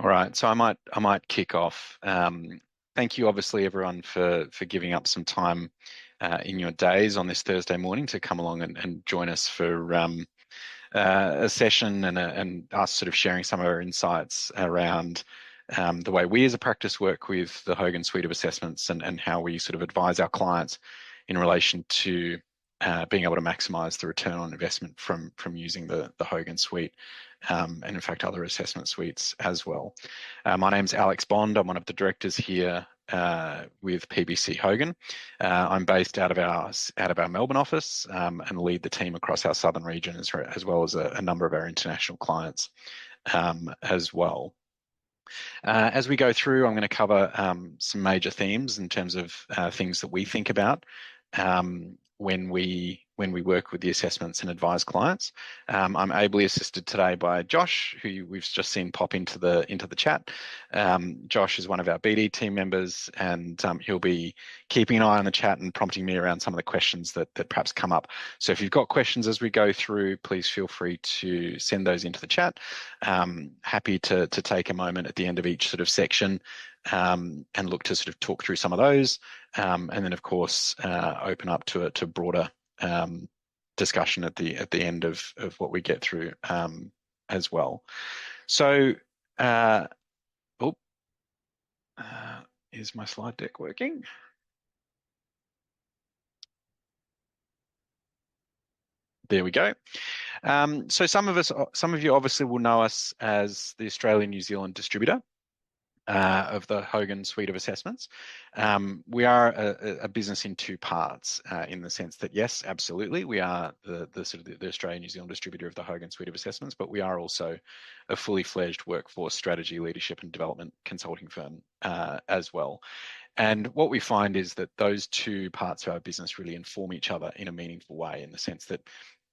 All right, so I might kick off. Thank you, obviously, everyone, for giving up some time in your days on this Thursday morning to come along and join us for a session and us sort of sharing some of our insights around the way we as a practice work with the Hogan suite of assessments and how we sort of advise our clients in relation to being able to maximize the return on investment from using the Hogan suite, and in fact other assessment suites as well. My name's Alex Bond. I'm one of the directors here with PBC Hogan. I'm based out of our Melbourne office, and lead the team across our southern region as well as a number of our international clients as well. As we go through, I'm going to cover some major themes in terms of things that we think about when we work with the assessments and advise clients. I'm ably assisted today by Josh, who we've just seen pop into the chat. Josh is one of our BD team members, and he'll be keeping an eye on the chat and prompting me around some of the questions that perhaps come up. So if you've got questions as we go through, please feel free to send those into the chat. Happy to take a moment at the end of each sort of section and look to sort of talk through some of those, and then of course open up to a broader discussion at the end of what we get through as well. So, oh, is my slide deck working? There we go. So some of you obviously will know us as the Australian New Zealand distributor of the Hogan suite of assessments. We are a business in two parts, in the sense that yes, absolutely, we are the sort of the Australian New Zealand distributor of the Hogan suite of assessments, but we are also a fully fledged workforce strategy, leadership, and development consulting firm as well. And what we find is that those two parts of our business really inform each other in a meaningful way, in the sense that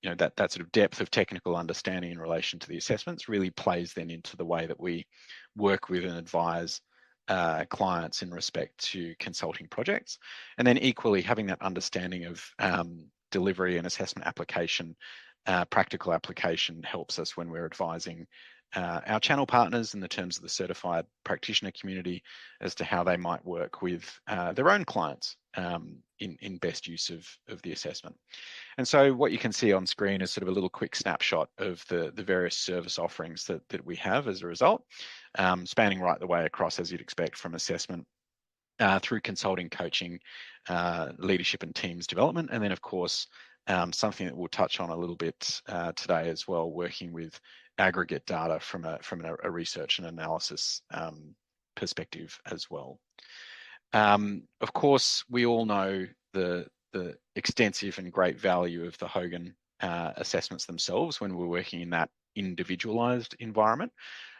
that sort of depth of technical understanding in relation to the assessments really plays then into the way that we work with and advise clients in respect to consulting projects. And then equally, having that understanding of delivery and assessment application, practical application, helps us when we're advising our channel partners in the terms of the certified practitioner community as to how they might work with their own clients in best use of the assessment. And so what you can see on screen is sort of a little quick snapshot of the various service offerings that we have as a result, spanning right the way across, as you'd expect, from assessment through consulting, coaching, leadership and teams development, and then of course something that we'll touch on a little bit today as well, working with aggregate data from a research and analysis perspective as well. Of course, we all know the extensive and great value of the Hogan assessments themselves when we're working in that individualized environment,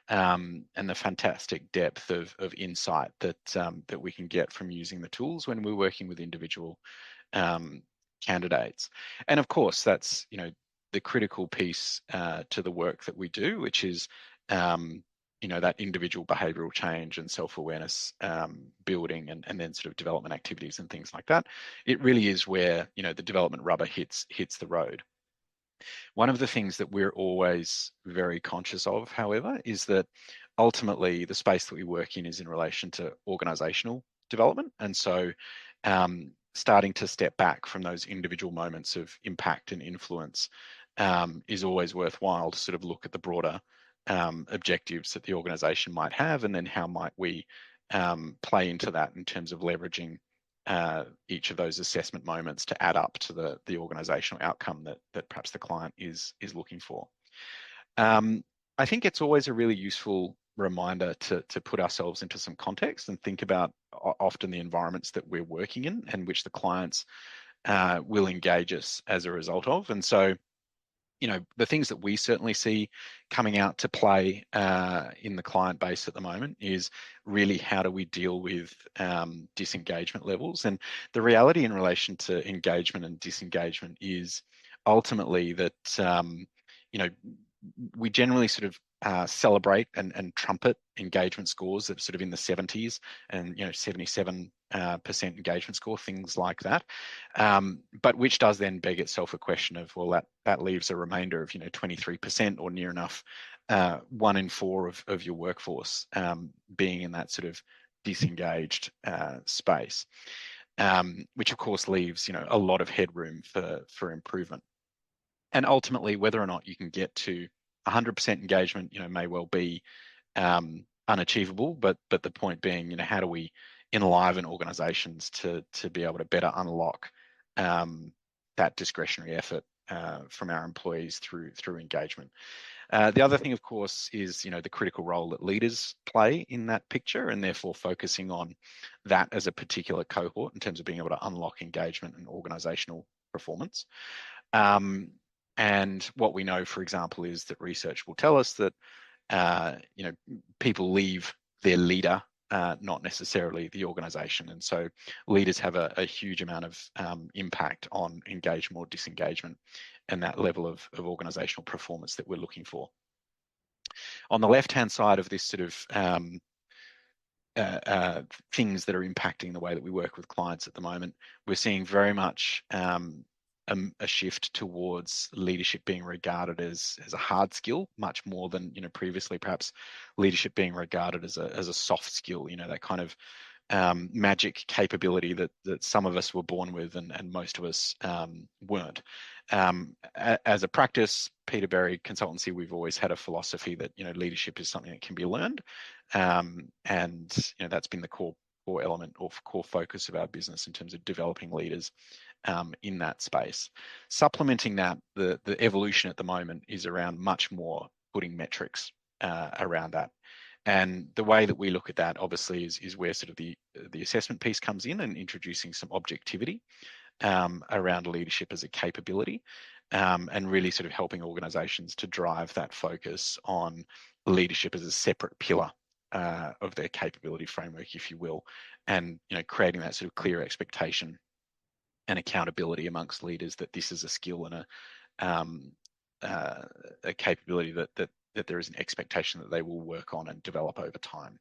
and the fantastic depth of insight that we can get from using the tools when we're working with individual candidates. And of course, that's the critical piece to the work that we do, which is that individual behavioral change and self-awareness building, and then sort of development activities and things like that. It really is where the development rubber hits the road. One of the things that we're always very conscious of, however, is that ultimately the space that we work in is in relation to organizational development. And so starting to step back from those individual moments of impact and influence is always worthwhile to sort of look at the broader objectives that the organization might have, and then how might we play into that in terms of leveraging each of those assessment moments to add up to the organizational outcome that perhaps the client is looking for. I think it's always a really useful reminder to put ourselves into some context and think about often the environments that we're working in and which the clients will engage us as a result of. And so the things that we certainly see coming out to play in the client base at the moment is really how do we deal with disengagement levels. And the reality in relation to engagement and disengagement is ultimately that we generally sort of celebrate and trumpet engagement scores that are sort of in the 70s and 77% engagement score, things like that, but which does then beg itself a question of, well, that leaves a remainder of 23% or near enough 1 in 4 of your workforce being in that sort of disengaged space, which of course leaves a lot of headroom for improvement. And ultimately, whether or not you can get to 100% engagement, may well be unachievable. But the point being, how do we enliven organisations to be able to better unlock that discretionary effort from our employees through engagement. The other thing, of course, is the critical role that leaders play in that picture, and therefore focusing on that as a particular cohort in terms of being able to unlock engagement and organisational performance. And what we know, for example, is that research will tell us that people leave their leader, not necessarily the organisation, and so leaders have a huge amount of impact on engagement or disengagement, and that level of organisational performance that we're looking for. On the left-hand side of this sort of things that are impacting the way that we work with clients at the moment, we're seeing very much a shift towards leadership being regarded as a hard skill, much more than previously perhaps leadership being regarded as a soft skill, that kind of magic capability that some of us were born with and most of us weren't. As a practice, Peterberry Consultancy, we've always had a philosophy that leadership is something that can be learned, and that's been the core element or core focus of our business in terms of developing leaders in that space. Supplementing that, the evolution at the moment is around much more putting metrics around that. And the way that we look at that, obviously, is where sort of the assessment piece comes in, and introducing some objectivity around leadership as a capability, and really sort of helping organisations to drive that focus on leadership as a separate pillar of their capability framework, if you will, and creating that sort of clear expectation and accountability amongst leaders that this is a skill and a capability that there is an expectation that they will work on and develop over time.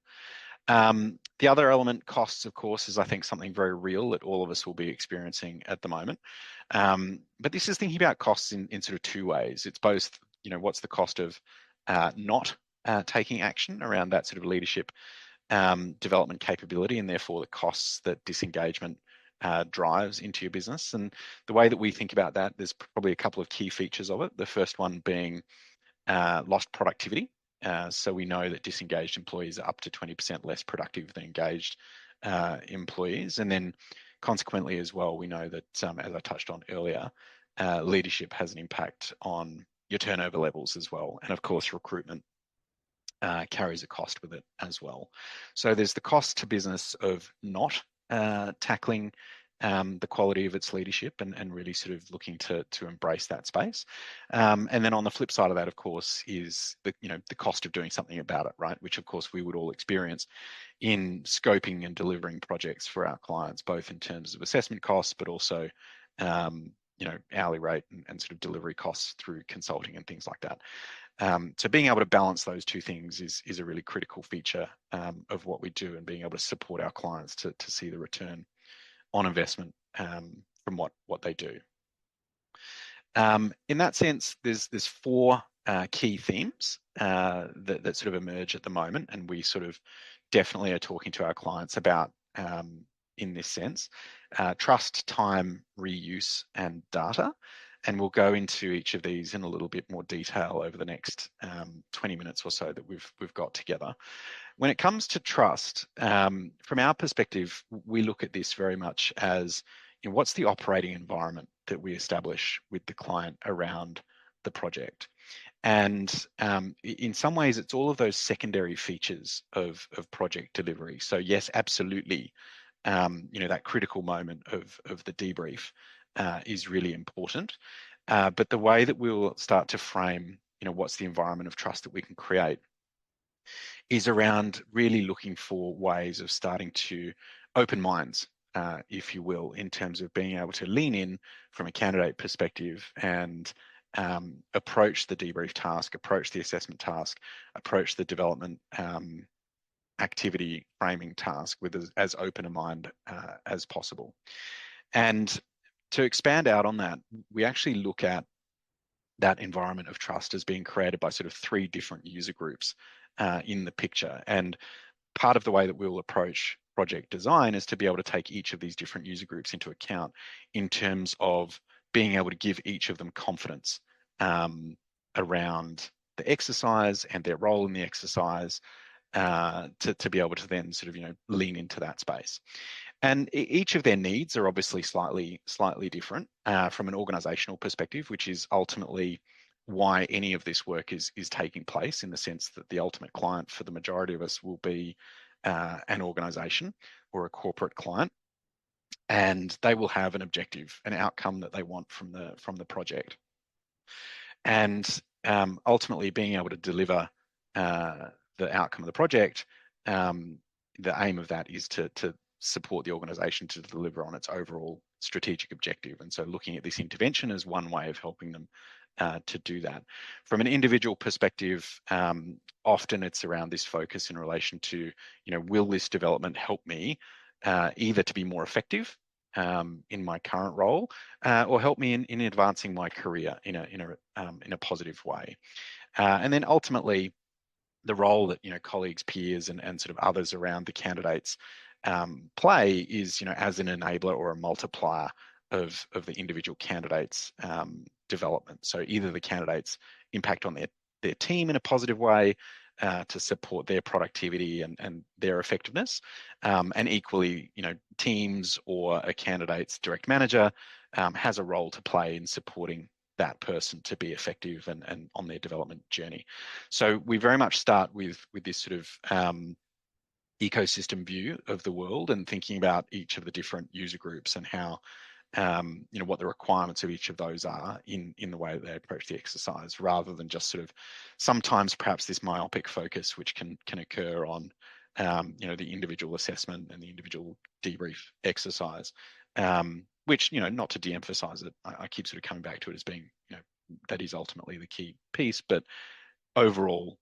The other element, costs, of course, is I think something very real that all of us will be experiencing at the moment. But this is thinking about costs in sort of two ways. It's both, what's the cost of not taking action around that sort of leadership development capability, and therefore the costs that disengagement drives into your business. And the way that we think about that, there's probably a couple of key features of it. The first one being lost productivity. So we know that disengaged employees are up to 20% less productive than engaged employees. And then consequently as well, we know that, as I touched on earlier, leadership has an impact on your turnover levels as well. And of course, recruitment carries a cost with it as well. So there's the cost to business of not tackling the quality of its leadership and really sort of looking to embrace that space. And then on the flip side of that, of course, is the cost of doing something about it, right? Which of course we would all experience in scoping and delivering projects for our clients, both in terms of assessment costs, but also hourly rate and sort of delivery costs through consulting and things like that. So being able to balance those two things is a really critical feature of what we do, and being able to support our clients to see the return on investment from what they do. In that sense, there's four key themes that sort of emerge at the moment, and we sort of definitely are talking to our clients about in this sense: trust, time, reuse, and data. And we'll go into each of these in a little bit more detail over the next 20 minutes or so that we've got together. When it comes to trust, from our perspective, we look at this very much as what's the operating environment that we establish with the client around the project. And in some ways, it's all of those secondary features of project delivery. So yes, absolutely, that critical moment of the debrief is really important. But the way that we'll start to frame, what's the environment of trust that we can create, is around really looking for ways of starting to open minds, if you will, in terms of being able to lean in from a candidate perspective and approach the debrief task, approach the assessment task, approach the development activity framing task with as open a mind as possible. And to expand out on that, we actually look at that environment of trust is being created by sort of 3 different user groups in the picture. And part of the way that we'll approach project design is to be able to take each of these different user groups into account in terms of being able to give each of them confidence around the exercise and their role in the exercise to be able to then sort of, lean into that space. And each of their needs are obviously slightly different from an organizational perspective, which is ultimately why any of this work is taking place, in the sense that the ultimate client for the majority of us will be an organization or a corporate client, and they will have an objective, an outcome that they want from the project. And ultimately being able to deliver the outcome of the project, the aim of that is to support the organization to deliver on its overall strategic objective. And so looking at this intervention as one way of helping them to do that. From an individual perspective, often it's around this focus in relation to, will this development help me either to be more effective in my current role, or help me in advancing my career in a positive way. And then ultimately, the role that colleagues, peers, and sort of others around the candidates play is as an enabler or a multiplier of the individual candidates' development. So either the candidates impact on their team in a positive way to support their productivity and their effectiveness, and equally, teams or a candidate's direct manager has a role to play in supporting that person to be effective and on their development journey. So we very much start with this sort of ecosystem view of the world, and thinking about each of the different user groups and how what the requirements of each of those are in the way that they approach the exercise, rather than just sort of sometimes perhaps this myopic focus which can occur on the individual assessment and the individual debrief exercise, which, not to de-emphasize it, I keep sort of coming back to it as being, that is ultimately the key piece, but overall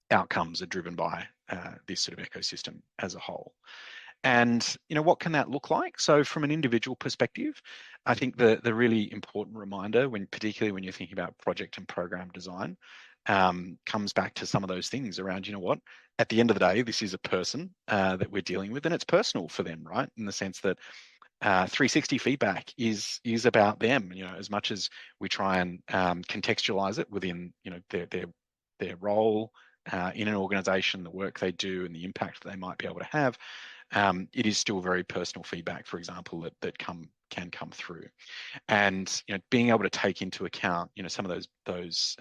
outcomes are driven by this sort of ecosystem as a whole. And what can that look like? So from an individual perspective, I think the really important reminder, particularly when you're thinking about project and program design, comes back to some of those things around, at the end of the day, this is a person that we're dealing with, and it's personal for them, right? In the sense that 360 feedback is about them, as much as we try and contextualize it within, their role in an organization, the work they do, and the impact that they might be able to have. It is still very personal feedback, for example, that can come through, and being able to take into account some of those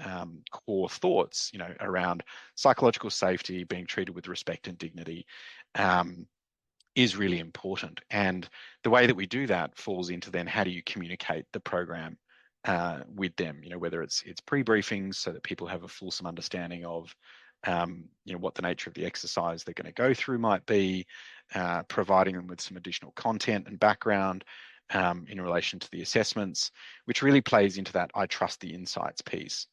core thoughts around psychological safety, being treated with respect and dignity, is really important. And the way that we do that falls into then how do you communicate the program with them, whether it's pre-briefings so that people have a fulsome understanding of what the nature of the exercise they're going to go through might be, providing them with some additional content and background in relation to the assessments, which really plays into that I trust the insights piece.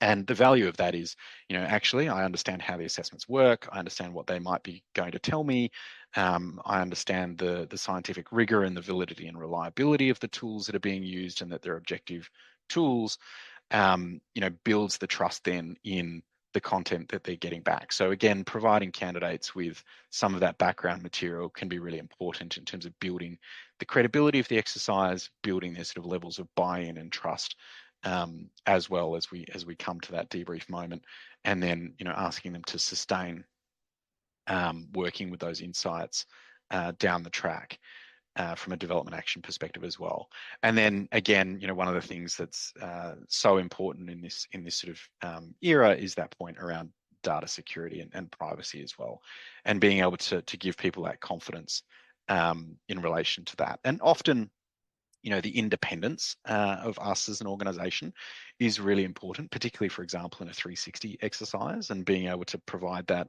And the value of that is, actually, I understand how the assessments work. I understand what they might be going to tell me. I understand the scientific rigor and the validity and reliability of the tools that are being used, and that they're objective tools, builds the trust then in the content that they're getting back. So again, providing candidates with some of that background material can be really important in terms of building the credibility of the exercise, building their sort of levels of buy-in and trust, as well as we come to that debrief moment, and then asking them to sustain working with those insights down the track from a development action perspective as well. And then again, one of the things that's so important in this sort of era is that point around data security and privacy as well, and being able to give people that confidence in relation to that. And often, the independence of us as an organization is really important, particularly, for example, in a 360 exercise, and being able to provide that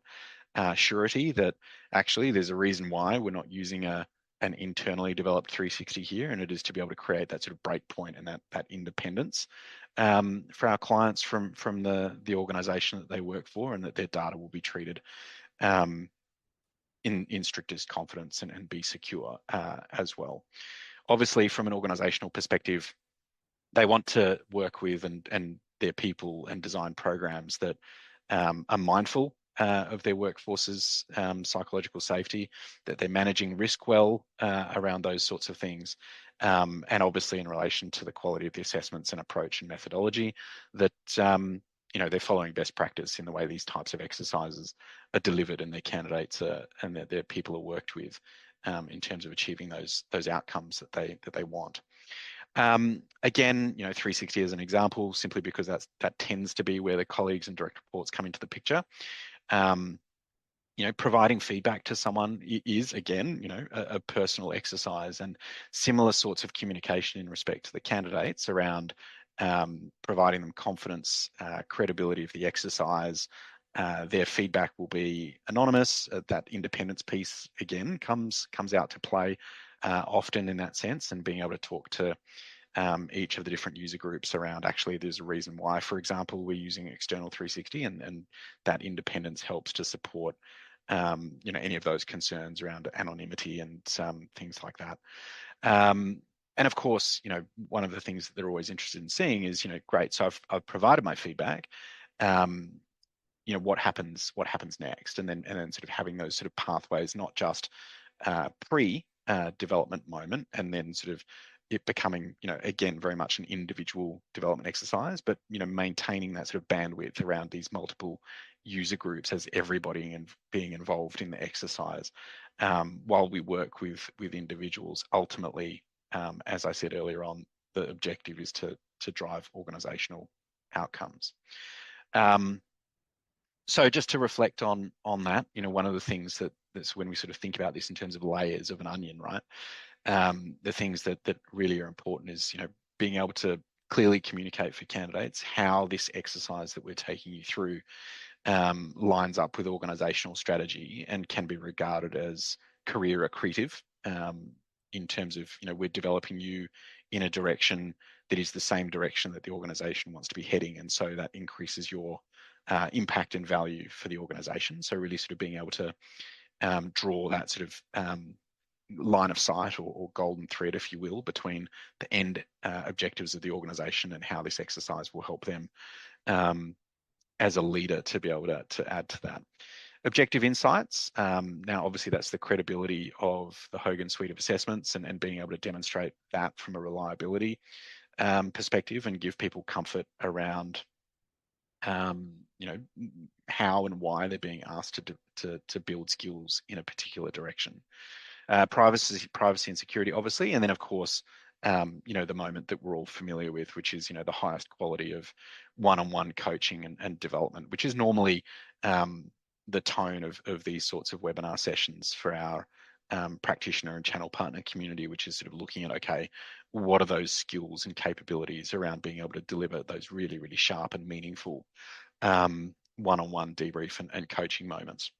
surety that actually there's a reason why we're not using an internally developed 360 here, and it is to be able to create that sort of break point and that independence for our clients from the organization that they work for, and that their data will be treated in strictest confidence and be secure as well. Obviously, from an organizational perspective, they want to work with and their people and design programs that are mindful of their workforce's psychological safety, that they're managing risk well around those sorts of things, and obviously in relation to the quality of the assessments and approach and methodology, that they're following best practice in the way these types of exercises are delivered and their candidates and their people are worked with in terms of achieving those outcomes that they want. Again, 360 as an example, simply because that tends to be where the colleagues and direct reports come into the picture. Providing feedback to someone is, again, a personal exercise, and similar sorts of communication in respect to the candidates around providing them confidence, credibility of the exercise. Their feedback will be anonymous. That independence piece, again, comes out to play often in that sense, and being able to talk to each of the different user groups around, actually, there's a reason why, for example, we're using external 360, and that independence helps to support any of those concerns around anonymity and things like that. And of course, one of the things that they're always interested in seeing is, great, so I've provided my feedback. What happens next, and then sort of having those sort of pathways, not just pre development moment, and then sort of it becoming, again, very much an individual development exercise, but maintaining that sort of bandwidth around these multiple user groups as everybody being involved in the exercise, while we work with individuals. Ultimately, as I said earlier on, the objective is to drive organizational outcomes. So just to reflect on that, one of the things that's when we sort of think about this in terms of layers of an onion, right? The things that really are important is, being able to clearly communicate for candidates how this exercise that we're taking you through lines up with organizational strategy and can be regarded as career accretive, in terms of, we're developing you in a direction that is the same direction that the organization wants to be heading. And so that increases your impact and value for the organization. So really sort of being able to draw that sort of line of sight or golden thread, if you will, between the end objectives of the organization and how this exercise will help them as a leader to be able to add to that. Objective insights. Now, obviously, that's the credibility of the Hogan suite of assessments and being able to demonstrate that from a reliability perspective and give people comfort around how and why they're being asked to build skills in a particular direction. Privacy and security, obviously, and then of course, the moment that we're all familiar with, which is the highest quality of one-on-one coaching and development, which is normally the tone of these sorts of webinar sessions for our practitioner and channel partner community, which is sort of looking at, okay, what are those skills and capabilities around being able to deliver those really, really sharp and meaningful one-on-one debrief and coaching moments.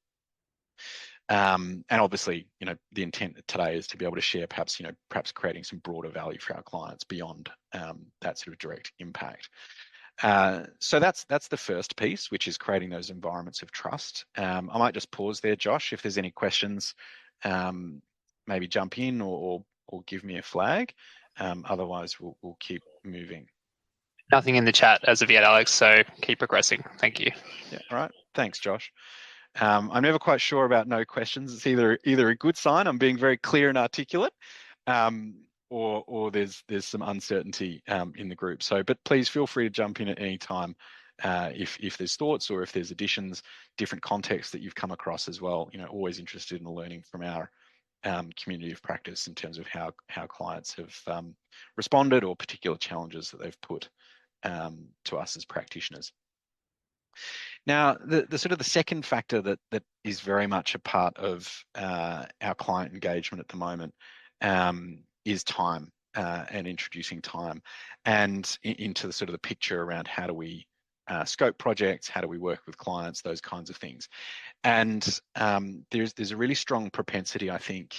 And obviously, the intent today is to be able to share perhaps creating some broader value for our clients beyond that sort of direct impact. So that's the first piece, which is creating those environments of trust. I might just pause there, Josh, if there's any questions, maybe jump in or give me a flag. Otherwise, we'll keep moving. Nothing in the chat as of yet, Alex, so keep progressing. Thank you. Yeah, all right. Thanks, Josh. I'm never quite sure about no questions. It's either a good sign, I'm being very clear and articulate, or there's some uncertainty in the group. So, but please feel free to jump in at any time if there's thoughts or if there's additions, different contexts that you've come across as well. Always interested in learning from our community of practice in terms of how clients have responded or particular challenges that they've put to us as practitioners. Now, the sort of the second factor that is very much a part of our client engagement at the moment is time and introducing time and into the sort of the picture around how do we scope projects, how do we work with clients, those kinds of things. And there's a really strong propensity, I think,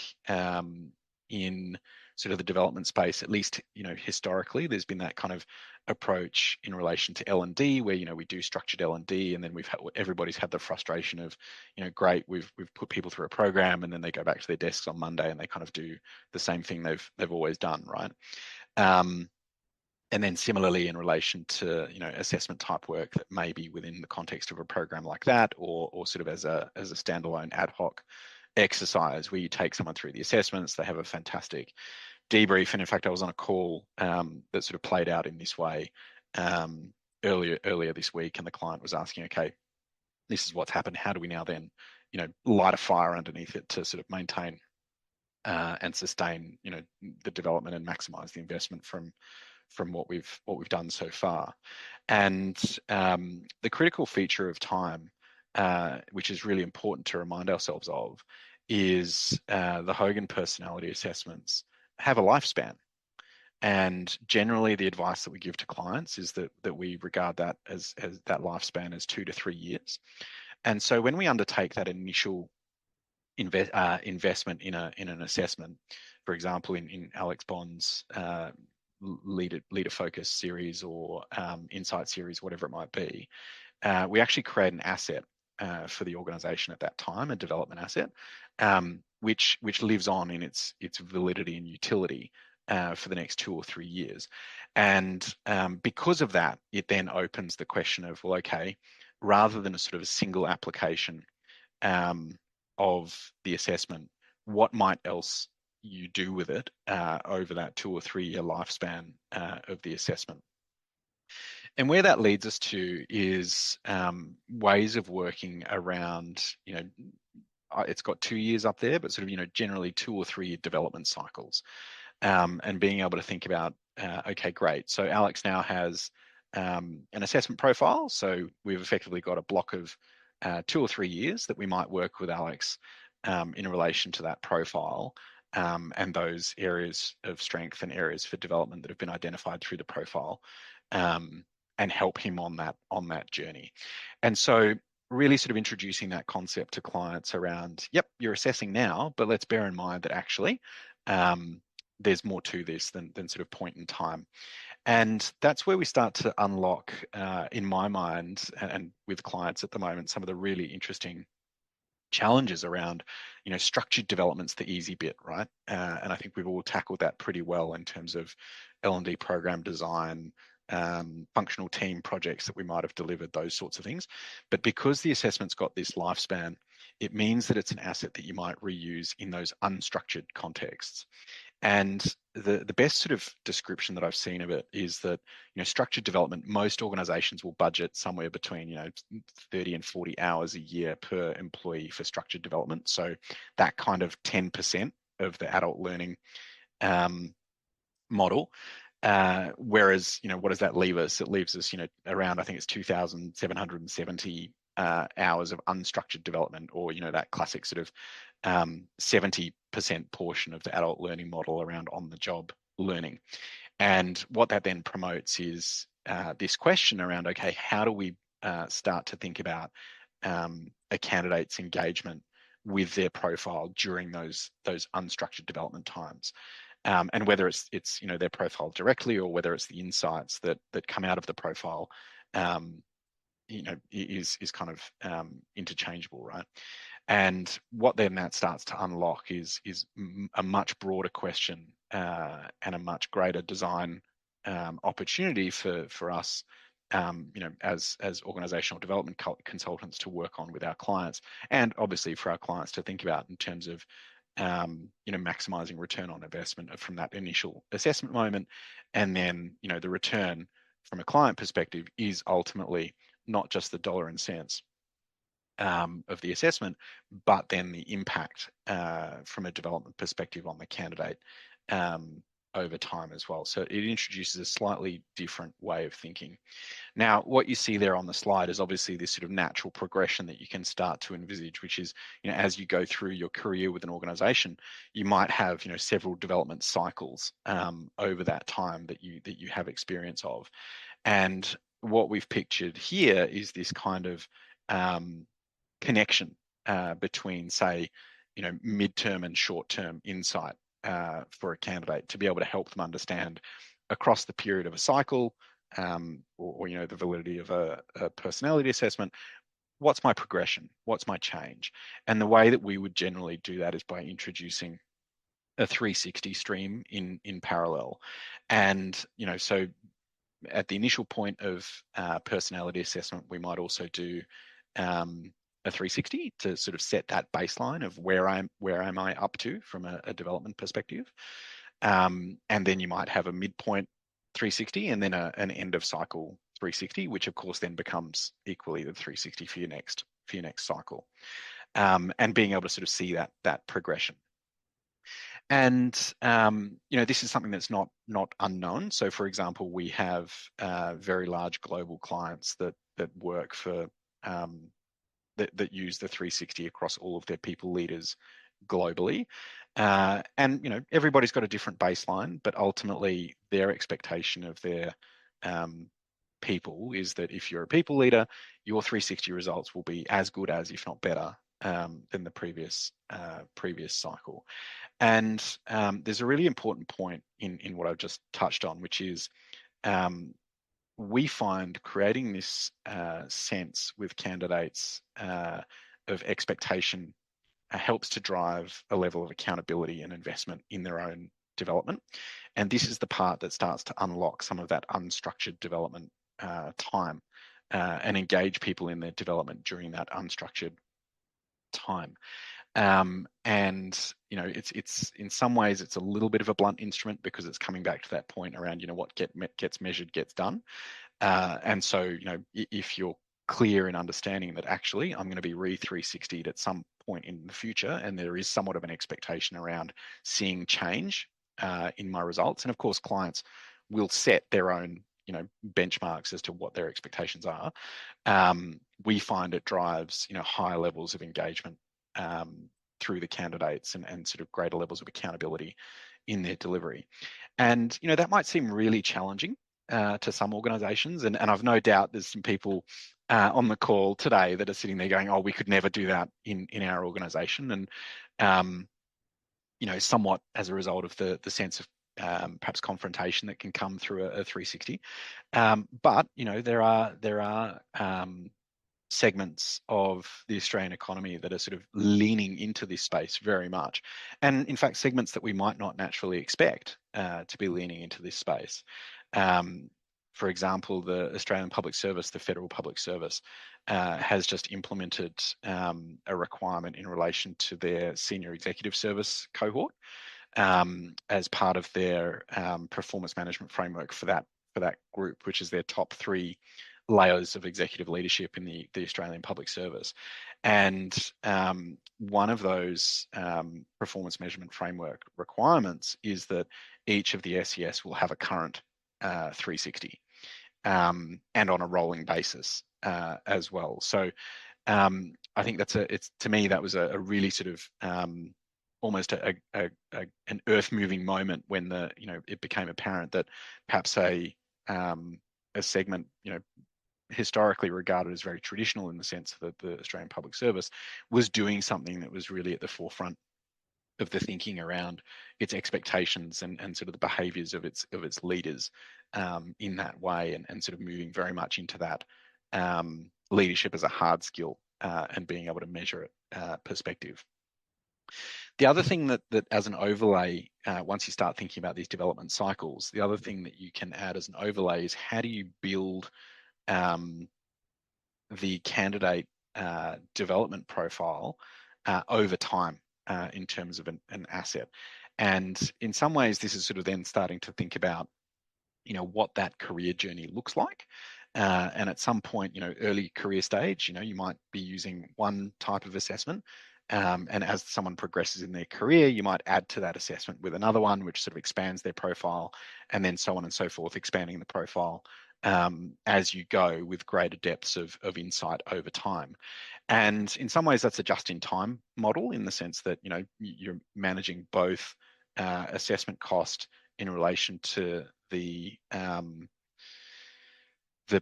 in sort of the development space, at least historically, there's been that kind of approach in relation to L&D, where we do structured L&D, and then everybody's had the frustration of great, we've put people through a program, and then they go back to their desks on Monday and they kind of do the same thing they've always done, right? And then similarly in relation to, assessment type work that may be within the context of a program like that, or sort of as a standalone ad hoc exercise where you take someone through the assessments, they have a fantastic debrief. And in fact, I was on a call that sort of played out in this way earlier this week, and the client was asking, okay, this is what's happened. How do we now then, light a fire underneath it to sort of maintain and sustain, the development and maximize the investment from what we've done so far. And the critical feature of time, which is really important to remind ourselves of, is the Hogan personality assessments have a lifespan. And generally, the advice that we give to clients is that we regard that as that lifespan as 2 to 3 years. And so when we undertake that initial investment in an assessment, for example, in Alex Bond's leader focus series or insight series, whatever it might be, we actually create an asset for the organization at that time, a development asset, which lives on in its validity and utility for the next 2 or 3 years. And because of that, it then opens the question of, well, okay, rather than a sort of a single application of the assessment, what might else you do with it over that 2 or 3 year lifespan of the assessment? And where that leads us to is ways of working around, it's got 2 years up there, but sort of, generally 2 or 3 year development cycles, and being able to think about, okay, great. So Alex now has an assessment profile. So we've effectively got a block of 2 or 3 years that we might work with Alex in relation to that profile, and those areas of strength and areas for development that have been identified through the profile, and help him on that journey. And so really sort of introducing that concept to clients around, yep, you're assessing now, but let's bear in mind that actually there's more to this than sort of point in time. And that's where we start to unlock, in my mind, and with clients at the moment, some of the really interesting challenges around, structured development's the easy bit, right? And I think we've all tackled that pretty well in terms of L&D program design, functional team projects that we might have delivered, those sorts of things. But because the assessment's got this lifespan, it means that it's an asset that you might reuse in those unstructured contexts. And the best sort of description that I've seen of it is that, structured development, most organizations will budget somewhere between, 30 and 40 hours a year per employee for structured development. So that kind of 10% of the adult learning model. Whereas, what does that leave us? It leaves us, around, I think it's 2,770 hours of unstructured development, or, that classic sort of 70% portion of the adult learning model around on-the-job learning. And what that then promotes is this question around, okay, how do we start to think about a candidate's engagement with their profile during those unstructured development times? And whether it's their profile directly, or whether it's the insights that come out of the profile, is kind of interchangeable, right? And what then that starts to unlock is a much broader question and a much greater design opportunity for us, as organizational development consultants to work on with our clients, and obviously for our clients to think about in terms of maximizing return on investment from that initial assessment moment. And then, the return from a client perspective is ultimately not just the dollar and cents of the assessment, but then the impact from a development perspective on the candidate over time as well. So it introduces a slightly different way of thinking. Now, what you see there on the slide is obviously this sort of natural progression that you can start to envisage, which is, as you go through your career with an organization, you might have, several development cycles over that time that you have experience of. And what we've pictured here is this kind of connection between, say, midterm and short-term insight for a candidate, to be able to help them understand across the period of a cycle, or the validity of a personality assessment, what's my progression, what's my change. And the way that we would generally do that is by introducing a 360 stream in parallel. And so at the initial point of personality assessment, we might also do a 360 to sort of set that baseline of where am I up to from a development perspective. And then you might have a midpoint 360 and then an end of cycle 360, which of course then becomes equally the 360 for your next cycle. And being able to sort of see that progression. And this is something that's not unknown. So, for example, we have very large global clients that work for that use the 360 across all of their people leaders globally. And everybody's got a different baseline, but ultimately their expectation of their people is that if you're a people leader, your 360 results will be as good as, if not better, than the previous cycle. And there's a really important point in what I've just touched on, which is we find creating this sense with candidates of expectation helps to drive a level of accountability and investment in their own development. And this is the part that starts to unlock some of that unstructured development time and engage people in their development during that unstructured time. And it's in some ways it's a little bit of a blunt instrument because it's coming back to that point around what gets measured gets done. And so if you're clear in understanding that actually I'm going to be re-360'd at some point in the future, and there is somewhat of an expectation around seeing change in my results, and of course clients will set their own benchmarks as to what their expectations are. We find it drives higher levels of engagement through the candidates and sort of greater levels of accountability in their delivery. And that might seem really challenging to some organizations, and I've no doubt there's some people on the call today that are sitting there going, oh, we could never do that in our organization. And somewhat as a result of the sense of perhaps confrontation that can come through a 360. But there are segments of the Australian economy that are sort of leaning into this space very much. And in fact, segments that we might not naturally expect to be leaning into this space. For example, the Australian Public Service, the Federal Public Service, has just implemented a requirement in relation to their senior executive service cohort as part of their performance management framework for that group, which is their top 3 layers of executive leadership in the Australian Public Service. And one of those performance measurement framework requirements is that each of the SES will have a current 360 and on a rolling basis as well. So I think to me that was a really sort of almost an earth-moving moment when it became apparent that perhaps a segment historically regarded as very traditional in the sense that the Australian Public Service was doing something that was really at the forefront of the thinking around its expectations and sort of the behaviours of its leaders in that way, and sort of moving very much into that leadership as a hard skill and being able to measure it perspective. The other thing that as an overlay, once you start thinking about these development cycles, the other thing that you can add as an overlay is how do you build the candidate development profile over time in terms of an asset. And in some ways, this is sort of then starting to think about, what that career journey looks like. And at some point, early career stage, you might be using one type of assessment. And as someone progresses in their career, you might add to that assessment with another one, which sort of expands their profile, and then so on and so forth, expanding the profile as you go with greater depths of insight over time. And in some ways, that's a just-in-time model in the sense that you're managing both assessment cost in relation to the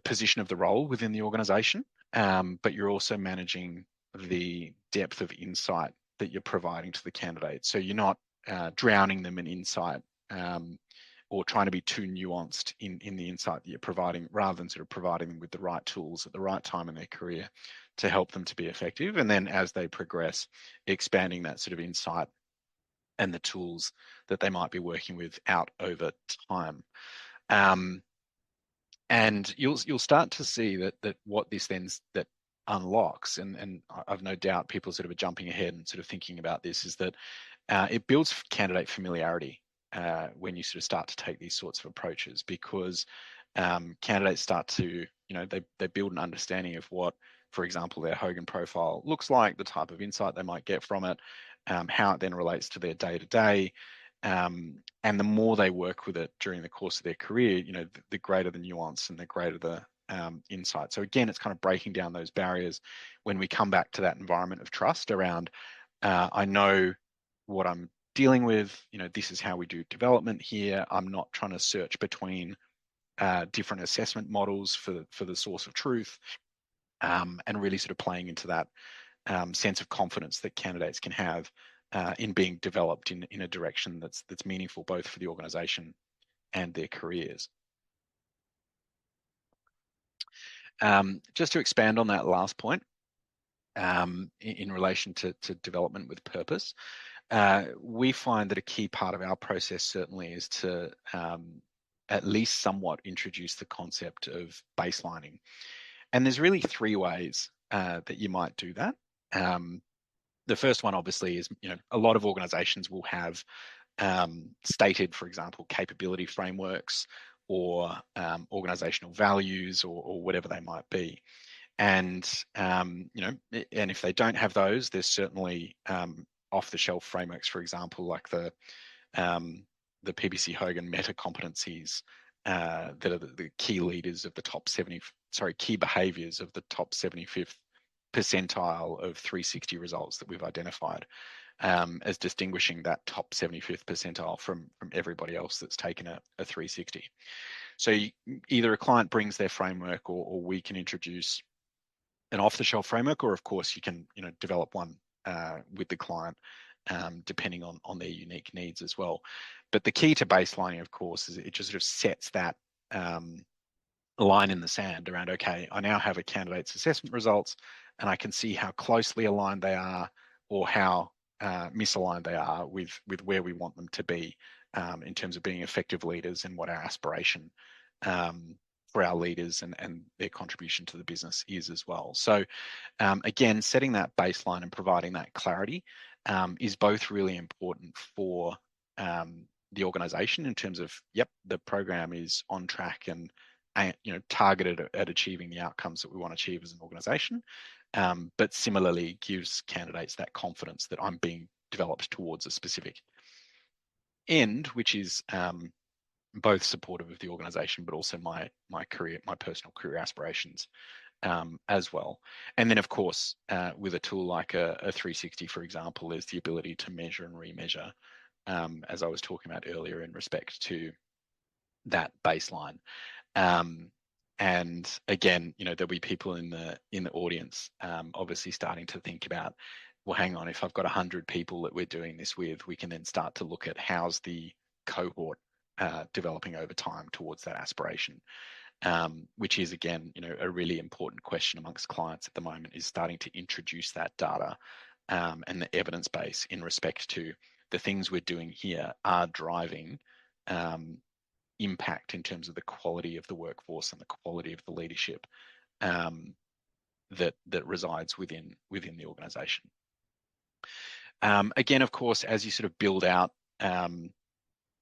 position of the role within the organisation, but you're also managing the depth of insight that you're providing to the candidate. So you're not drowning them in insight or trying to be too nuanced in the insight that you're providing, rather than sort of providing them with the right tools at the right time in their career to help them to be effective. And then as they progress, expanding that sort of insight and the tools that they might be working with out over time. And you'll start to see that what this then that unlocks, and I've no doubt people sort of are jumping ahead and sort of thinking about this, is that it builds candidate familiarity when you sort of start to take these sorts of approaches, because candidates start to, they build an understanding of what, for example, their Hogan profile looks like, the type of insight they might get from it, how it then relates to their day-to-day. And the more they work with it during the course of their career, the greater the nuance and the greater the insight. So again, it's kind of breaking down those barriers when we come back to that environment of trust around, I know what I'm dealing with, this is how we do development here. I'm not trying to search between different assessment models for the source of truth, and really sort of playing into that sense of confidence that candidates can have in being developed in a direction that's meaningful both for the organization and their careers. Just to expand on that last point, in relation to development with purpose, we find that a key part of our process certainly is to at least somewhat introduce the concept of baselining. And there's really three ways that you might do that. The first one, obviously, is a lot of organizations will have stated, for example, capability frameworks or organizational values or whatever they might be. And and if they don't have those, there's certainly off-the-shelf frameworks, for example, like the PBC Hogan meta competencies that are the key leaders of the key behaviors of the top 75th percentile of 360 results that we've identified, as distinguishing that top 75th percentile from everybody else that's taken a 360. So either a client brings their framework, or we can introduce an off-the-shelf framework, or of course you can develop one with the client, depending on their unique needs as well. But the key to baselining, of course, is it just sort of sets that line in the sand around, okay, I now have a candidate's assessment results, and I can see how closely aligned they are, or how misaligned they are with where we want them to be in terms of being effective leaders, and what our aspiration for our leaders and their contribution to the business is as well. So again, setting that baseline and providing that clarity is both really important for the organization in terms of, yep, the program is on track and targeted at achieving the outcomes that we want to achieve as an organization, but similarly gives candidates that confidence that I'm being developed towards a specific end, which is both supportive of the organization, but also my personal career aspirations as well. And then, of course, with a tool like a 360, for example, there's the ability to measure and remeasure, as I was talking about earlier, in respect to that baseline. And again, there'll be people in the audience, obviously starting to think about, well, hang on, if I've got 100 people that we're doing this with, we can then start to look at how's the cohort developing over time towards that aspiration, which is, again, a really important question amongst clients at the moment, is starting to introduce that data and the evidence base in respect to the things we're doing here are driving impact in terms of the quality of the workforce and the quality of the leadership that resides within the organization. Again, of course, as you sort of build out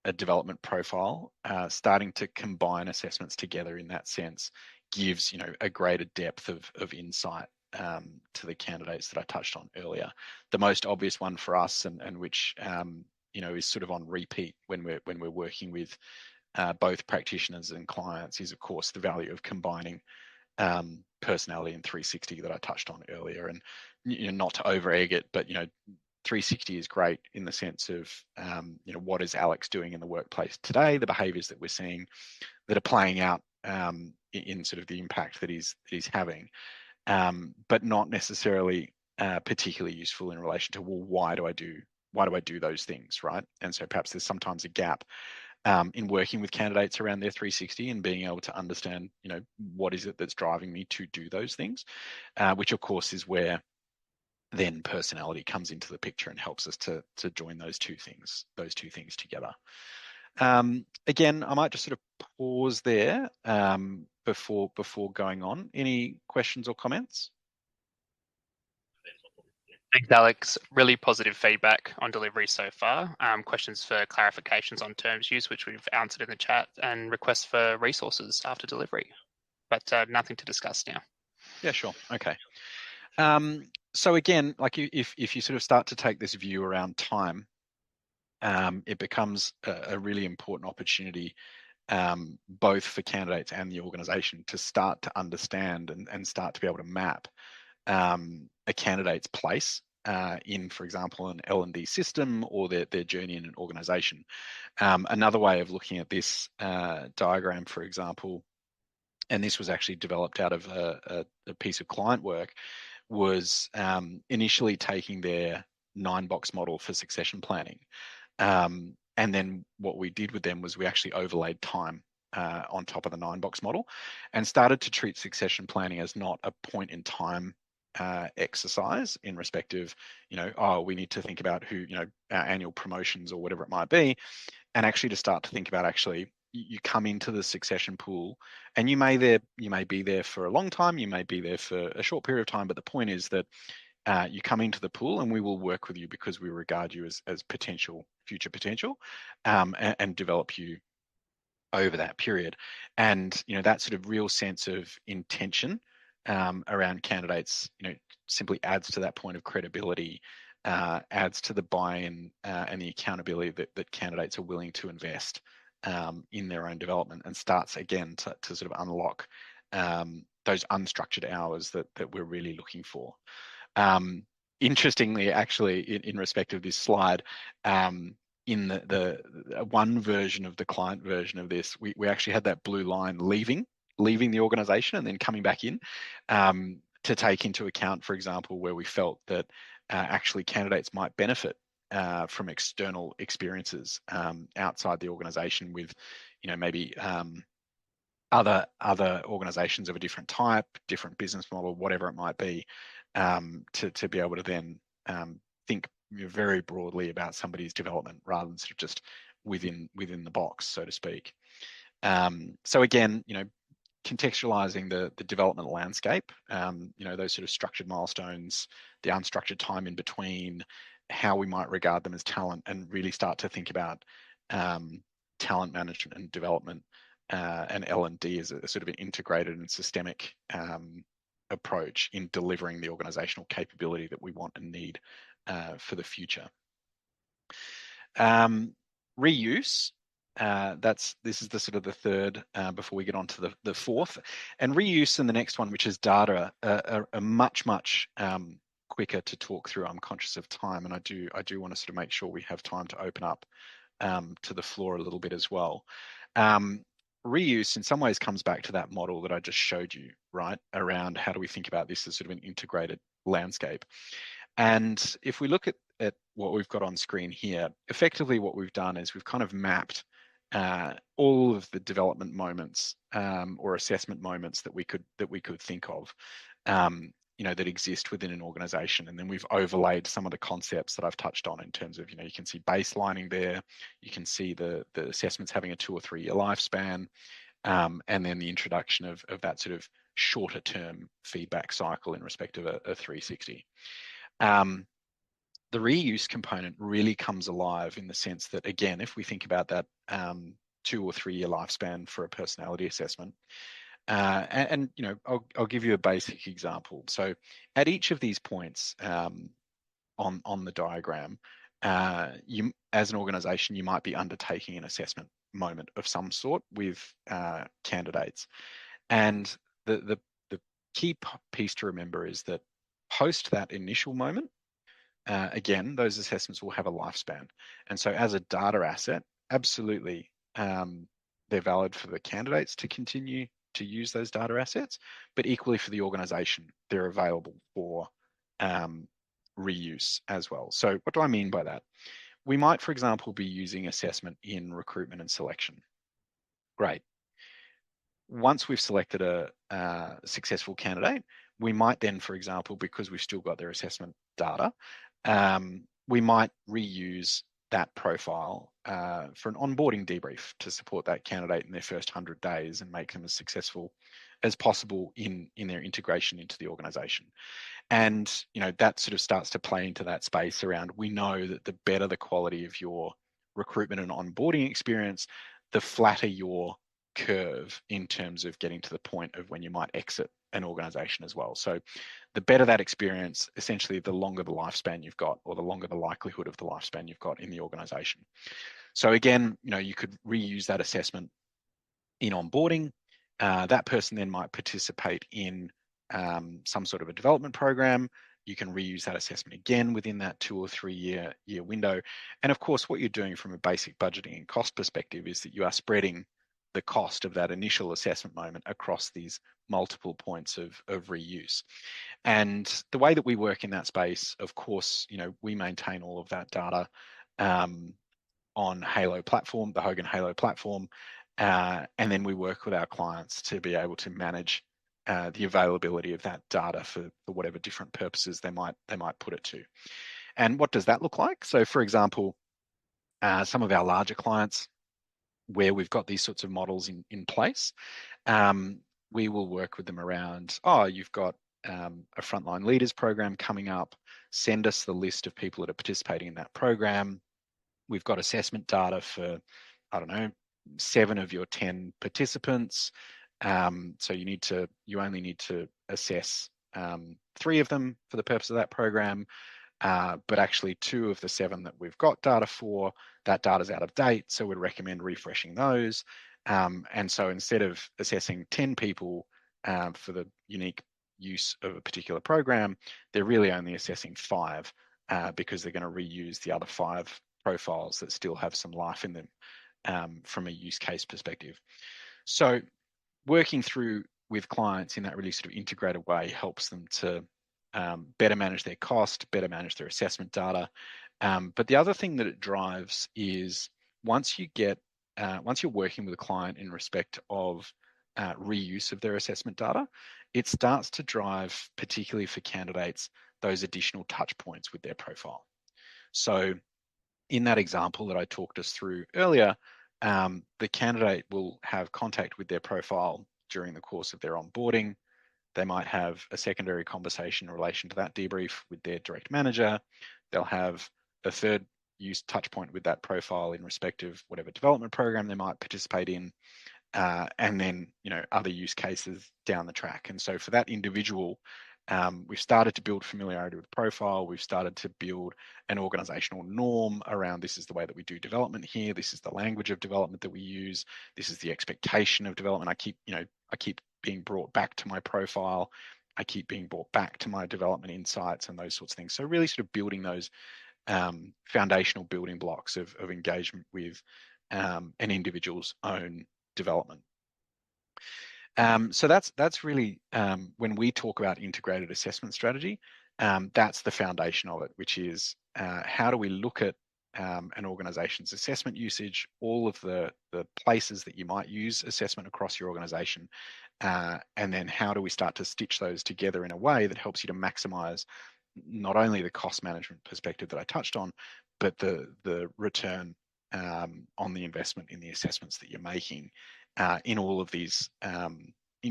a development profile, starting to combine assessments together in that sense gives a greater depth of insight to the candidates that I touched on earlier. The most obvious one for us, and which is sort of on repeat when we're working with both practitioners and clients, is of course the value of combining personality and 360 that I touched on earlier. And not to over egg it, but 360 is great in the sense of what is Alex doing in the workplace today, the behaviors that we're seeing that are playing out in sort of the impact that he's having, but not necessarily particularly useful in relation to, well, why do I do those things, right? And so perhaps there's sometimes a gap in working with candidates around their 360 and being able to understand, what is it that's driving me to do those things, which of course is where then personality comes into the picture and helps us to join those two things together. Again, I might just sort of pause there before going on? Any questions or comments? Thanks, Alex. Really positive feedback on delivery so far. Questions for clarifications on terms used, which we've answered in the chat, and requests for resources after delivery. But nothing to discuss now. Yeah, sure. Okay. So again, like if you sort of start to take this view around time, it becomes a really important opportunity, both for candidates and the organization, to start to understand and start to be able to map a candidate's place in, for example, an L&D system or their journey in an organization. Another way of looking at this diagram, for example, and this was actually developed out of a piece of client work, was initially taking their 9-box model for succession planning. And then what we did with them was we actually overlaid time on top of the 9-box model and started to treat succession planning as not a point in time exercise in respect of, oh, we need to think about who, our annual promotions or whatever it might be, and actually to start to think about actually you come into the succession pool and you may be there for a long time, you may be there for a short period of time, but the point is that you come into the pool and we will work with you because we regard you as future potential, and develop you over that period. And that sort of real sense of intention around candidates simply adds to that point of credibility, adds to the buy-in and the accountability that candidates are willing to invest in their own development, and starts again to sort of unlock those unstructured hours that we're really looking for. Interestingly, actually, in respect of this slide, in the one version of the client version of this, we actually had that blue line leaving the organization and then coming back in, to take into account, for example, where we felt that actually candidates might benefit from external experiences outside the organization with, maybe other organizations of a different type, different business model, whatever it might be, to be able to then think very broadly about somebody's development rather than sort of just within the box, so to speak. So again, contextualizing the development landscape, those sort of structured milestones, the unstructured time in between, how we might regard them as talent, and really start to think about talent management and development and L&D as a sort of an integrated and systemic approach in delivering the organizational capability that we want and need for the future. Reuse. This is the sort of the third before we get on to the fourth, and reuse in the next one, which is data, are much quicker to talk through. I'm conscious of time, and I do want to sort of make sure we have time to open up to the floor a little bit as well. Reuse in some ways comes back to that model that I just showed you, right? Around how do we think about this as sort of an integrated landscape. And if we look at what we've got on screen here, effectively what we've done is we've kind of mapped all of the development moments or assessment moments that we could think of, that exist within an organization. And then we've overlaid some of the concepts that I've touched on in terms of, you can see baselining there, you can see the assessments having a 2 or 3 year lifespan, and then the introduction of that sort of shorter term feedback cycle in respect of a 360. The reuse component really comes alive in the sense that, again, if we think about that 2 or 3 year lifespan for a personality assessment, and I'll give you a basic example. So at each of these points on the diagram, you, as an organization, you might be undertaking an assessment moment of some sort with candidates. And the key piece to remember is that post that initial moment, again, those assessments will have a lifespan. And so as a data asset, absolutely, they're valid for the candidates to continue to use those data assets, but equally for the organization, they're available for reuse as well. So what do I mean by that? We might, for example, be using assessment in recruitment and selection. Great. Once we've selected a successful candidate, we might then, for example, because we've still got their assessment data, we might reuse that profile for an onboarding debrief to support that candidate in their first 100 days and make them as successful as possible in their integration into the organization. And that sort of starts to play into that space around, we know that the better the quality of your recruitment and onboarding experience, the flatter your curve in terms of getting to the point of when you might exit an organization as well. So the better that experience, essentially the longer the lifespan you've got, or the longer the likelihood of the lifespan you've got in the organization. So again, you could reuse that assessment in onboarding. That person then might participate in some sort of a development program. You can reuse that assessment again within that 2 or 3 year window. And of course, what you're doing from a basic budgeting and cost perspective is that you are spreading the cost of that initial assessment moment across these multiple points of reuse. And the way that we work in that space, of course, we maintain all of that data on Halo platform, the Hogan Halo platform, and then we work with our clients to be able to manage the availability of that data for whatever different purposes they might put it to. And what does that look like? So, for example, some of our larger clients, where we've got these sorts of models in place, we will work with them around, you've got a frontline leaders program coming up, send us the list of people that are participating in that program. We've got assessment data for, 7 of your 10 participants. So you only need to assess 3 of them for the purpose of that program. But actually 2 of the 7 that we've got data for, that data's out of date, so we'd recommend refreshing those. And so instead of assessing 10 people for the unique use of a particular program, they're really only assessing 5 because they're going to reuse the other 5 profiles that still have some life in them from a use case perspective. So working through with clients in that really sort of integrated way helps them to better manage their cost, better manage their assessment data. But the other thing that it drives is once you're working with a client in respect of reuse of their assessment data, it starts to drive, particularly for candidates, those additional touch points with their profile. So in that example that I talked us through earlier, the candidate will have contact with their profile during the course of their onboarding. They might have a secondary conversation in relation to that debrief with their direct manager. They'll have a third use touch point with that profile in respect of whatever development program they might participate in, and then other use cases down the track. And so for that individual, we've started to build familiarity with profile. We've started to build an organizational norm around, this is the way that we do development here. This is the language of development that we use. This is the expectation of development. I keep being brought back to my profile. I keep being brought back to my development insights and those sorts of things. So really sort of building those foundational building blocks of engagement with an individual's own development. So that's really when we talk about integrated assessment strategy, that's the foundation of it, which is how do we look at an organization's assessment usage, all of the places that you might use assessment across your organization, and then how do we start to stitch those together in a way that helps you to maximize not only the cost management perspective that I touched on, but the return on the investment in the assessments that you're making in all of these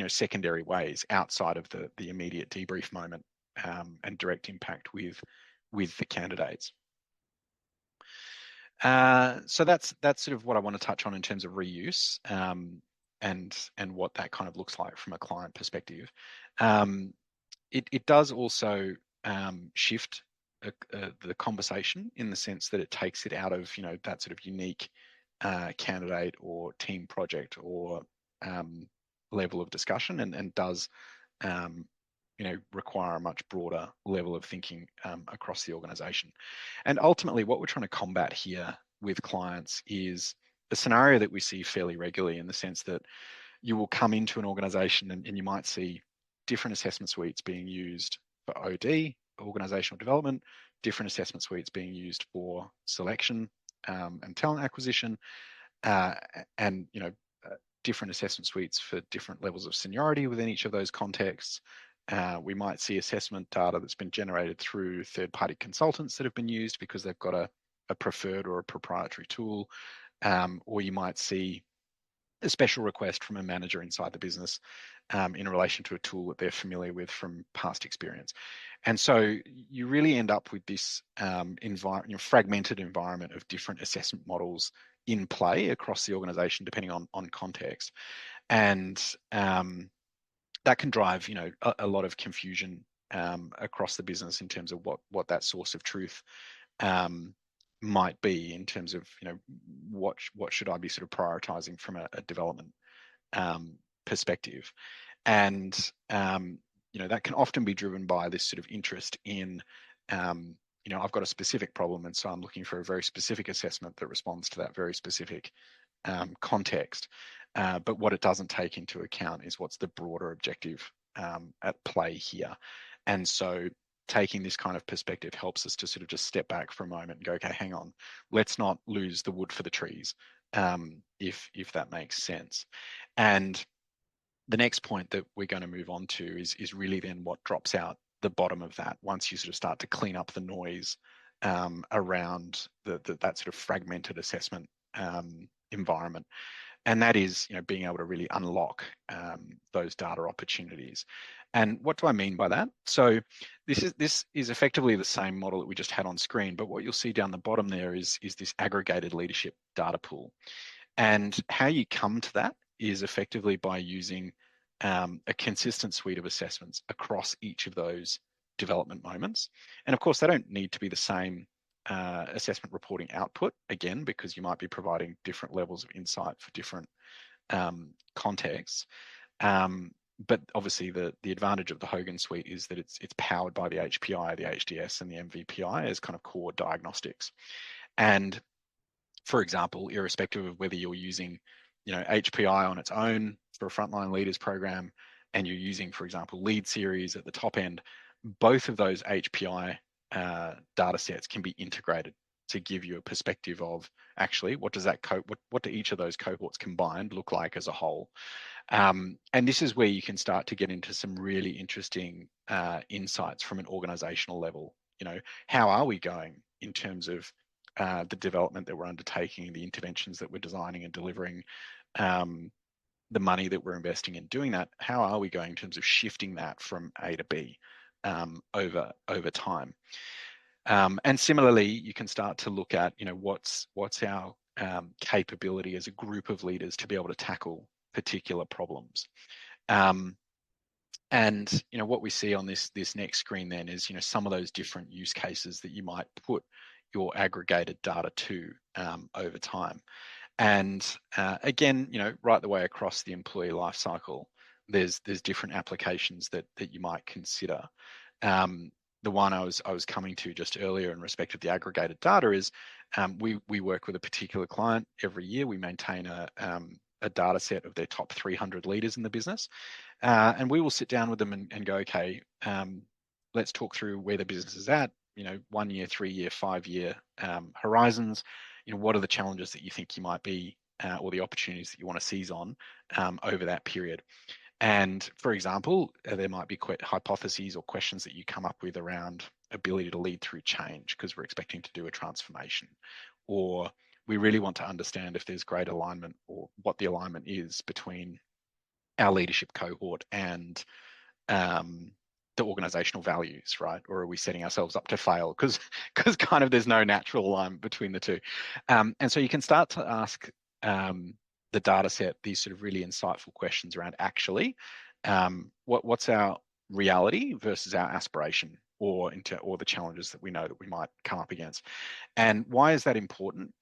secondary ways outside of the immediate debrief moment and direct impact with the candidates. So that's sort of what I want to touch on in terms of reuse and what that kind of looks like from a client perspective. It does also shift the conversation in the sense that it takes it out of that sort of unique candidate or team project or level of discussion and does require a much broader level of thinking across the organization. And ultimately what we're trying to combat here with clients is a scenario that we see fairly regularly, in the sense that you will come into an organization and you might see different assessment suites being used for OD, organizational development, different assessment suites being used for selection and talent acquisition, and different assessment suites for different levels of seniority within each of those contexts. We might see assessment data that's been generated through third-party consultants that have been used because they've got a a preferred or a proprietary tool, or you might see a special request from a manager inside the business in relation to a tool that they're familiar with from past experience. And so you really end up with this fragmented environment of different assessment models in play across the organization, depending on context. And that can drive, a lot of confusion across the business in terms of what that source of truth might be, in terms of, what should I be sort of prioritizing from a development perspective. And that can often be driven by this sort of interest in I've got a specific problem, and so I'm looking for a very specific assessment that responds to that very specific context. But what it doesn't take into account is what's the broader objective at play here. And so taking this kind of perspective helps us to sort of just step back for a moment and go, okay, hang on, let's not lose the wood for the trees, if that makes sense. And the next point that we're going to move on to is really then what drops out the bottom of that once you sort of start to clean up the noise around that sort of fragmented assessment environment. And that is, being able to really unlock those data opportunities. And what do I mean by that? So this is effectively the same model that we just had on screen, but what you'll see down the bottom there is this aggregated leadership data pool. And how you come to that is effectively by using a consistent suite of assessments across each of those development moments. And of course, they don't need to be the same assessment reporting output, again, because you might be providing different levels of insight for different contexts. But obviously, the advantage of the Hogan suite is that it's powered by the HPI, the HDS, and the MVPI as kind of core diagnostics. And for example, irrespective of whether you're using, HPI on its own for a frontline leaders program, and you're using, for example, lead series at the top end, both of those HPI data sets can be integrated to give you a perspective of actually what does that what do each of those cohorts combined look like as a whole. And this is where you can start to get into some really interesting insights from an organizational level. How are we going in terms of the development that we're undertaking, the interventions that we're designing and delivering, the money that we're investing in doing that? How are we going in terms of shifting that from A to B over time? And similarly, you can start to look at, what's our capability as a group of leaders to be able to tackle particular problems. And what we see on this next screen then is, some of those different use cases that you might put your aggregated data to over time. And again, right the way across the employee life cycle, there's different applications that you might consider. The one I was coming to just earlier in respect of the aggregated data is we work with a particular client every year. We maintain a data set of their top 300 leaders in the business, and we will sit down with them and go, okay, let's talk through where the business is at. 1 year, 3 year, 5 year horizons. What are the challenges that you think you might be, or the opportunities that you want to seize on over that period? And for example, there might be hypotheses or questions that you come up with around ability to lead through change because we're expecting to do a transformation, or we really want to understand if there's great alignment or what the alignment is between our leadership cohort and the organizational values, right? Or are we setting ourselves up to fail because kind of there's no natural alignment between the two? And so you can start to ask the data set these sort of really insightful questions around actually what's our reality versus our aspiration, or the challenges that we know that we might come up against. And why is that important?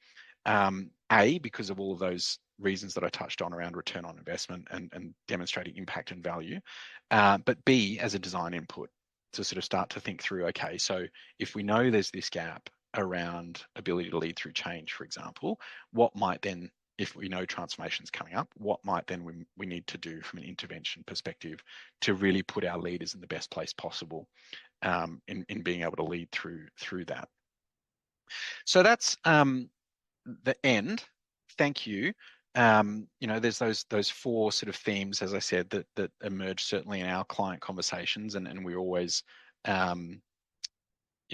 A, because of all of those reasons that I touched on around return on investment and demonstrating impact and value, but B, as a design input to sort of start to think through, okay, so if we know there's this gap around ability to lead through change, for example, what might then, if we know transformation's coming up, what might then we need to do from an intervention perspective to really put our leaders in the best place possible in being able to lead through that. So that's the end. Thank you. There's those four sort of themes, as I said, that emerge certainly in our client conversations, and we're always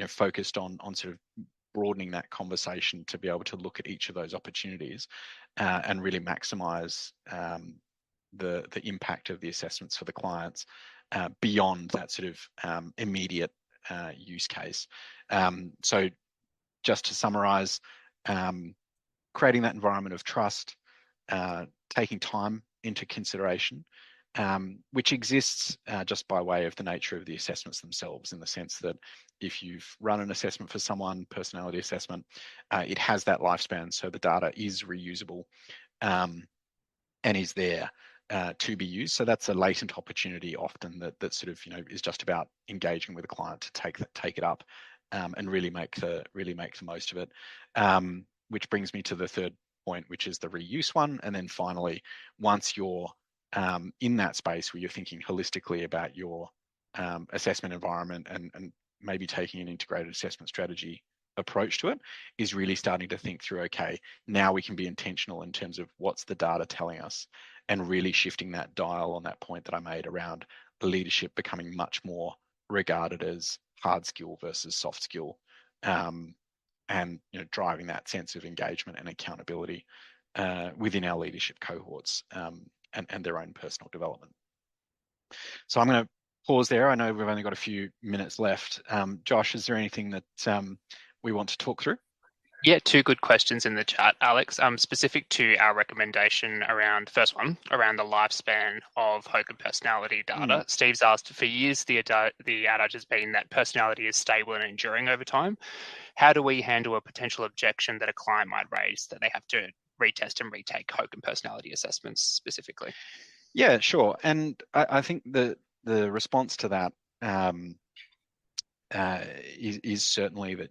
focused on sort of broadening that conversation to be able to look at each of those opportunities and really maximize the impact of the assessments for the clients beyond that sort of immediate use case. So just to summarize, creating that environment of trust, taking time into consideration, which exists just by way of the nature of the assessments themselves, in the sense that if you've run an assessment for someone, personality assessment, it has that lifespan, so the data is reusable and is there to be used. So that's a latent opportunity often that sort of is just about engaging with a client to take it up and really make the most of it. Which brings me to the third point, which is the reuse one. And then finally, once you're in that space where you're thinking holistically about your assessment environment and maybe taking an integrated assessment strategy approach to it, is really starting to think through, okay, now we can be intentional in terms of what's the data telling us, and really shifting that dial on that point that I made around leadership becoming much more regarded as hard skill versus soft skill, and driving that sense of engagement and accountability within our leadership cohorts and their own personal development. So I'm going to pause there. I know we've only got a few minutes left. Josh, is there anything that we want to talk through? Yeah, two good questions in the chat, Alex. Specific to our recommendation around, first one, around the lifespan of Hogan personality data. Steve's asked, for years, the adage has been that personality is stable and enduring over time. How do we handle a potential objection that a client might raise that they have to retest and retake Hogan personality assessments specifically? Yeah, sure. And I think the response to that is certainly that,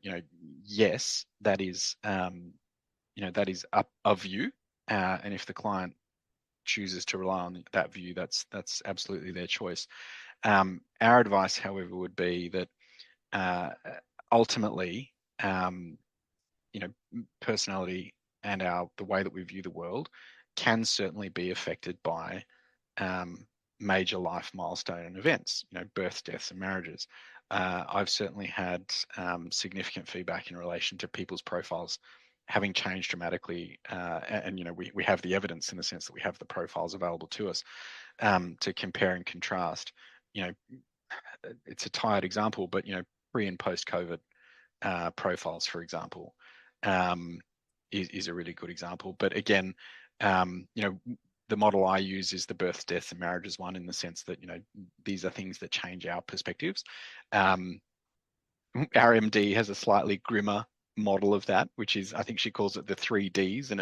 yes, that is that is up of you, and if the client chooses to rely on that view, that's absolutely their choice. Our advice, however, would be that ultimately, personality and the way that we view the world can certainly be affected by major life milestone and events, births, deaths, and marriages. I've certainly had significant feedback in relation to people's profiles having changed dramatically, and we have the evidence in the sense that we have the profiles available to us to compare and contrast. It's a tired example, but pre and post COVID profiles, for example, is a really good example. But again, the model I use is the births, deaths, and marriages one, in the sense that these are things that change our perspectives. Our MD has a slightly grimmer model of that, which is, I think she calls it the 3Ds, and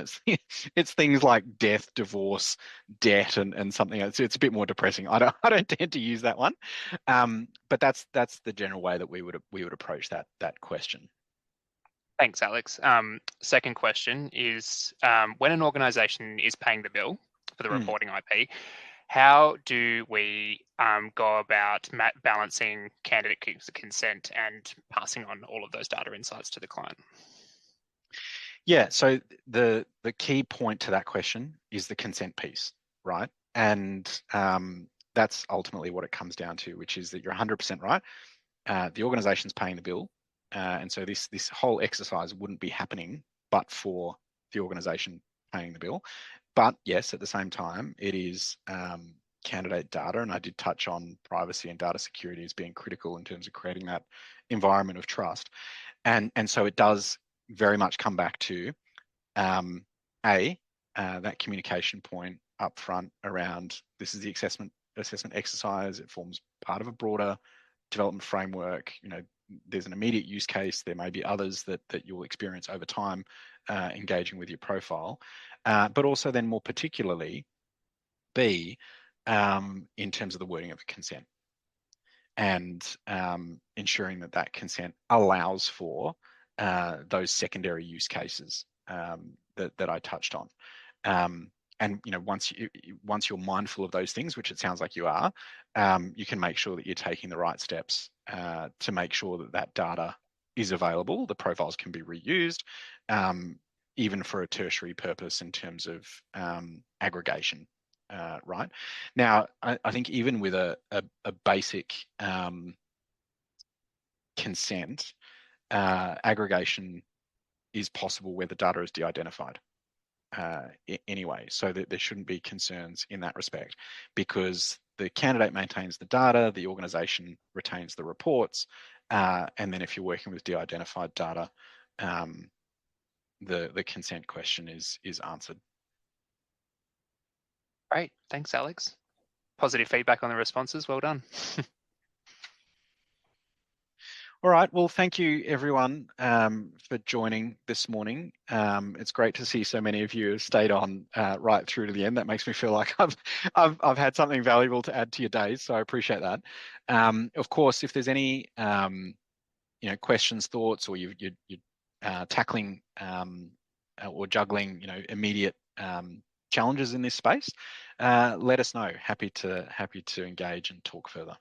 it's things like death, divorce, debt, and something else. It's a bit more depressing. I don't tend to use that one, but that's the general way that we would approach that question. Thanks, Alex. Second question is, when an organisation is paying the bill for the reporting IP, how do we go about balancing candidate consent and passing on all of those data insights to the client? Yeah, so the key point to that question is the consent piece, right? And that's ultimately what it comes down to, which is that you're 100% right. The organization's paying the bill, and so this whole exercise wouldn't be happening but for the organization paying the bill. But yes, at the same time, it is candidate data, and I did touch on privacy and data security as being critical in terms of creating that environment of trust. And so it does very much come back to that communication point up front around, this is the assessment exercise. It forms part of a broader development framework. There's an immediate use case. There may be others that you'll experience over time engaging with your profile, but also then more particularly B, in terms of the wording of consent, and ensuring that consent allows for those secondary use cases that I touched on. And once you're mindful of those things, which it sounds like you are, you can make sure that you're taking the right steps to make sure that data is available. The profiles can be reused, even for a tertiary purpose in terms of aggregation. Right now, I think even with a basic consent, aggregation is possible where the data is de-identified anyway, so that there shouldn't be concerns in that respect, because the candidate maintains the data, the organisation retains the reports, and then if you're working with de-identified data, the consent question is answered. Great, thanks, Alex. Positive feedback on the responses. Well done. All right. Well, thank you everyone for joining this morning. It's great to see so many of you have stayed on right through to the end. That makes me feel like I've had something valuable to add to your days, so I appreciate that. Of course, if there's any questions, thoughts, or you're tackling or juggling immediate challenges in this space, let us know. Happy to engage and talk further.